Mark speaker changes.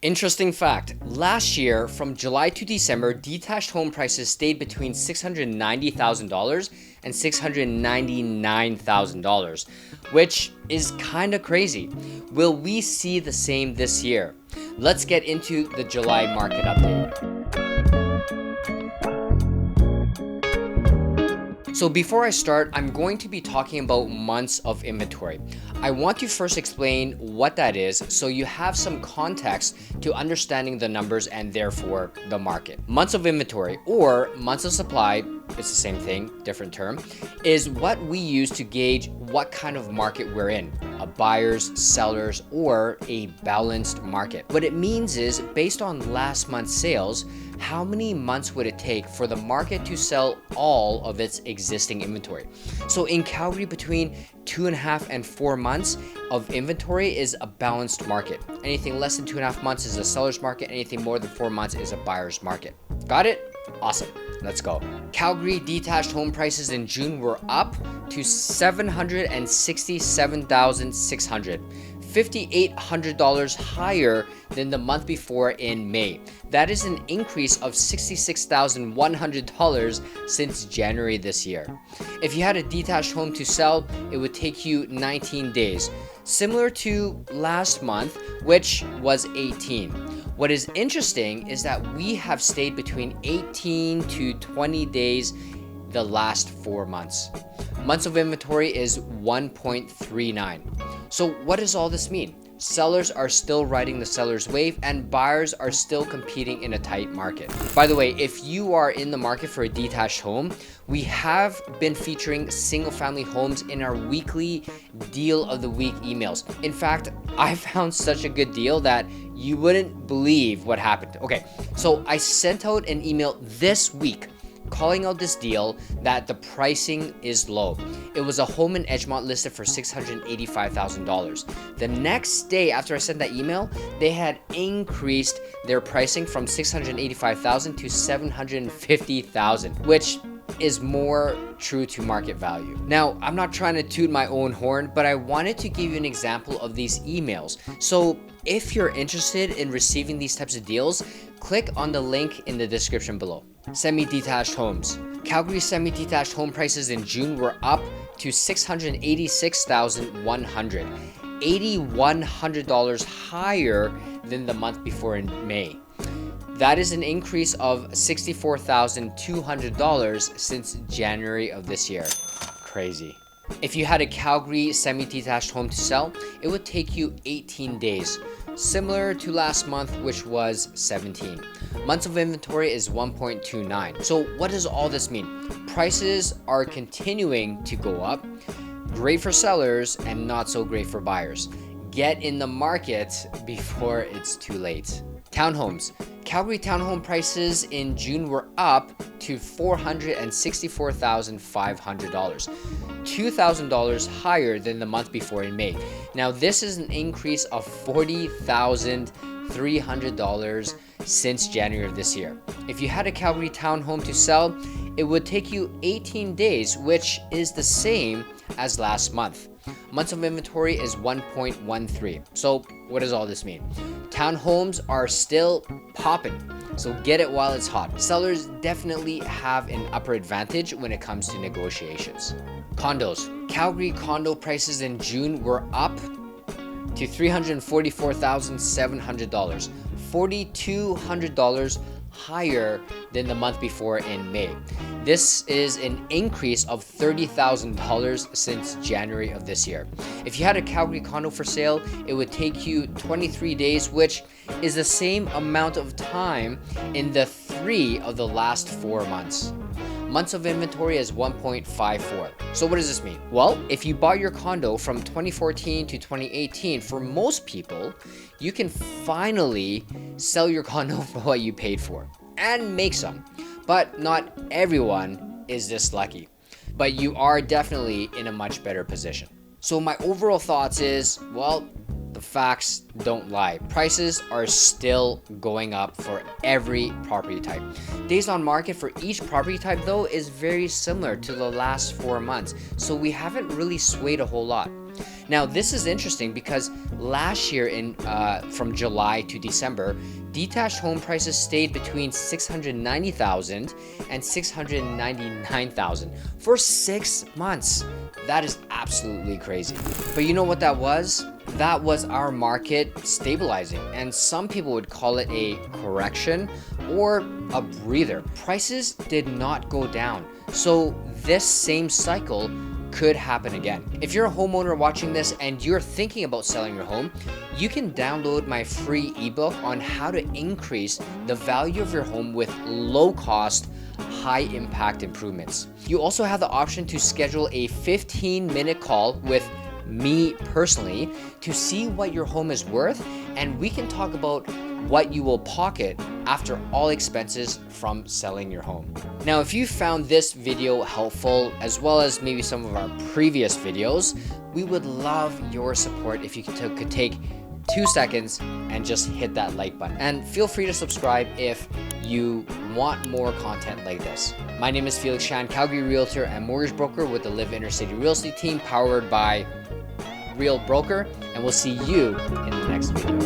Speaker 1: Interesting fact, last year from July to December, detached home prices stayed between $690,000 and $699,000, which is kind of crazy. Will we see the same this year? Let's get into the July market update. So before I start, I'm going to be talking about months of inventory. I want to first explain what that is so you have some context to understanding the numbers and therefore the market. Months of inventory or months of supply, it's the same thing, different term, is what we use to gauge what kind of market we're in, a buyer's, seller's, or a balanced market. What it means is based on last month's sales, how many months would it take for the market to sell all of its existing inventory? So in Calgary, between 2.5 and 4 months of inventory is a balanced market. Anything less than 2.5 months is a seller's market. Anything more than 4 months is a buyer's market. Got it? Awesome. Let's go. Calgary detached home prices in June were up to $767,600. $5,800 higher than the month before in May. That is an increase of $66,100 since January this year. If you had a detached home to sell, it would take you 19 days, similar to last month, which was 18. What is interesting is that we have stayed between 18 to 20 days the last 4 months. Months of inventory is 1.39. So what does all this mean? Sellers are still riding the seller's wave and buyers are still competing in a tight market. By the way, if you are in the market for a detached home, we have been featuring single family homes in our weekly deal of the week emails. In fact, I found such a good deal that you wouldn't believe what happened. Okay, so I sent out an email this week calling out this deal that the pricing is low. It was a home in Edgemont listed for $685,000. The next day after I sent that email, they had increased their pricing from $685,000 to $750,000, which is more true to market value. Now, I'm not trying to toot my own horn, but I wanted to give you an example of these emails. So if you're interested in receiving these types of deals, click on the link in the description below. Semi-detached homes. Calgary semi-detached home prices in June were up to $686,100, $8,100 higher than the month before in May. That is an increase of $64,200 since January of this year. Crazy. If you had a Calgary semi-detached home to sell, it would take you 18 days, similar to last month, which was 17. Months of inventory is 1.29. So what does all this mean? Prices are continuing to go up, great for sellers and not so great for buyers. Get in the market before it's too late. Townhomes. Calgary townhome prices in June were up to $464,500, $2,000 higher than the month before in May. Now, this is an increase of $40,300 since January of this year. If you had a Calgary townhome to sell, it would take you 18 days, which is the same as last month. Months of inventory is 1.13. So what does all this mean? Townhomes are still popping, so get it while it's hot. Sellers definitely have an upper advantage when it comes to negotiations. Condos. Calgary condo prices in June were up to $344,700, $4,200 higher than the month before in May. This is an increase of $30,000 since January of this year. If you had a Calgary condo for sale, it would take you 23 days, which is the same amount of time in the 3 of the last 4 months. Months of inventory is 1.54. So what does this mean? Well, if you bought your condo from 2014 to 2018, for most people, you can finally sell your condo for what you paid for and make some. But not everyone is this lucky. But you are definitely in a much better position. So my overall thoughts is, well, the facts don't lie. Prices are still going up for every property type. Days on market for each property type though is very similar to the last 4 months, so we haven't really swayed a whole lot. Now, this is interesting because last year from July to December, detached home prices stayed between $690,000 and $699,000 for 6 months. That is absolutely crazy. But you know what that was? That was our market stabilizing, and some people would call it a correction or a breather. Prices did not go down, so this same cycle could happen again. If you're a homeowner watching this and you're thinking about selling your home, you can download my free ebook on how to increase the value of your home with low cost, high impact improvements. You also have the option to schedule a 15-minute call with me personally to see what your home is worth, and we can talk about what you will pocket after all expenses from selling your home. Now, if you found this video helpful, as well as maybe some of our previous videos, we would love your support if you could take 2 seconds and just hit that like button. And feel free to subscribe if you want more content like this. My name is Felix Chan, Calgary Realtor and Mortgage Broker with the Liveinnercity Real Estate Team, powered by Real Broker, and we'll see you in the next video.